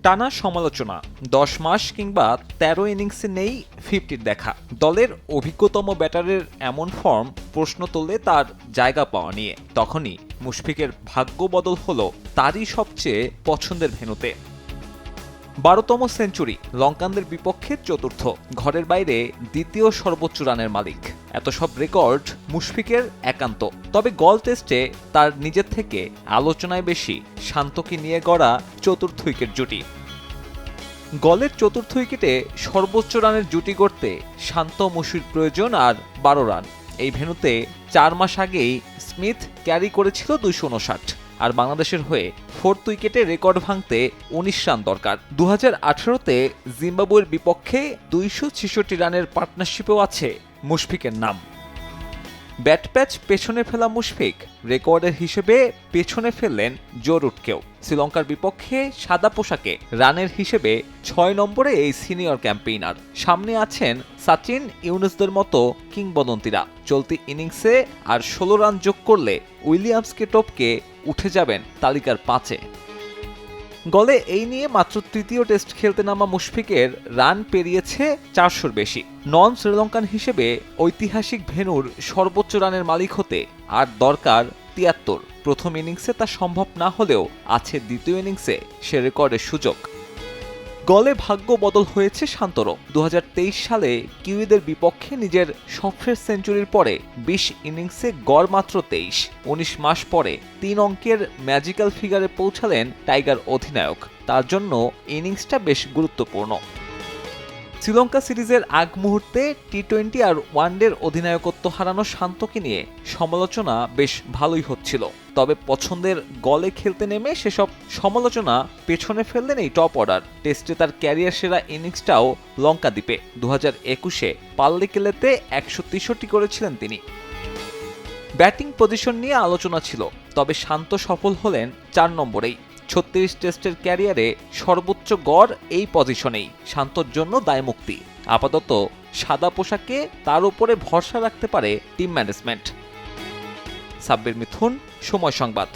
টানা সমালোচনা ১০ মাস কিংবা ১৩ ইনিংসে নেই 50-র দেখা। দলের অভিজ্ঞতম ব্যাটারের এমন ফর্ম প্রশ্ন তোলে তার জায়গা পাওয়া নিয়ে। তখনই মুশফিকের ভাগ্য বদল হলো তারই সবচেয়ে পছন্দের ভেন্যুতে। ১২তম সেঞ্চুরি, লঙ্কানদের বিপক্ষে চতুর্থ, ঘরের বাইরে দ্বিতীয় সর্বোচ্চ রানের মালিক। এত সব রেকর্ড মুশফিকের একান্ত। তবে গল টেস্টে তার নিজের থেকে আলোচনায় বেশি শান্তকে নিয়ে গড়া চতুর্থ উইকেট জুটি। গলের চতুর্থ উইকেটে সর্বোচ্চ রানের জুটি গড়তে শান্ত মুশির প্রয়োজন আর ১২ রান। এই ভেন্যুতে ৪ মাস আগেই স্মিথ ক্যারি করেছিল ২৫৯, আর বাংলাদেশের হয়ে ফোর্থ উইকেটে রেকর্ড ভাঙতে ১৯ রান দরকার। ২০১৮-তে জিম্বাবুয়ের বিপক্ষে ২৬৬ রানের পার্টনারশিপেও আছে মুশফিকের নাম। ব্যাট প্যাচ পেছনে ফেলা মুশফিক রেকর্ডের হিসেবে পেছনে ফেললেন জো রুটকেও। শ্রীলঙ্কার বিপক্ষে সাদা পোশাকে রানের হিসেবে ৬ নম্বরে এই সিনিয়র ক্যাম্পেইনার। সামনে আছেন সচিন, ইউনুসদের মতো কিংবদন্তিরা। চলতি ইনিংসে আর ১৬ রান যোগ করলে উইলিয়ামসকে টপকে উঠে যাবেন তালিকার ৫-এ। গলে এই নিয়ে মাত্র তৃতীয় টেস্ট খেলতে নামা মুশফিকের রান পেরিয়েছে ৪০০-র বেশি। নন শ্রীলঙ্কান হিসেবে ঐতিহাসিক ভেন্যুর সর্বোচ্চ রানের মালিক হতে আর দরকার ৭৩। প্রথম ইনিংসে তা সম্ভব না হলেও আছে দ্বিতীয় ইনিংসে সে রেকর্ডের সুযোগ। গলে ভাগ্য বদল হয়েছে শান্তরও। ২০২৩ সালে কিউইদের বিপক্ষে নিজের সবশেষ সেঞ্চুরির পরে ২০ ইনিংসে গড় মাত্র ২৩। ১৯ মাস পরে ৩ অঙ্কের ম্যাজিক্যাল ফিগারে পৌঁছালেন টাইগার অধিনায়ক। তার জন্য ইনিংসটা বেশ গুরুত্বপূর্ণ। শ্রীলঙ্কা সিরিজের আগ মুহূর্তে টি-20 আর ওয়ানডের অধিনায়কত্ব হারানো শান্তকে নিয়ে সমালোচনা বেশ ভালোই হচ্ছিল। তবে পছন্দের গলে খেলতে নেমে সেসব সমালোচনা পেছনে ফেললেন এই টপ অর্ডার। টেস্টে তার ক্যারিয়ার সেরা ইনিংসটাও লঙ্কা দ্বীপে ২০২১-এ পাল্লিকেলেতে ১৬৩ করেছিলেন তিনি। ব্যাটিং পজিশন নিয়ে আলোচনা ছিল, তবে শান্ত সফল হলেন ৪ নম্বরেই। ৩৬ টেস্টের ক্যারিয়ারে সর্বোচ্চ গড় এই পজিশনেই। শান্তর জন্য দায়মুক্তি। আপাতত সাদা পোশাকে তার উপরে ভরসা রাখতে পারে টিম ম্যানেজমেন্ট। সাব্বির মিথুন, সময় সংবাদ।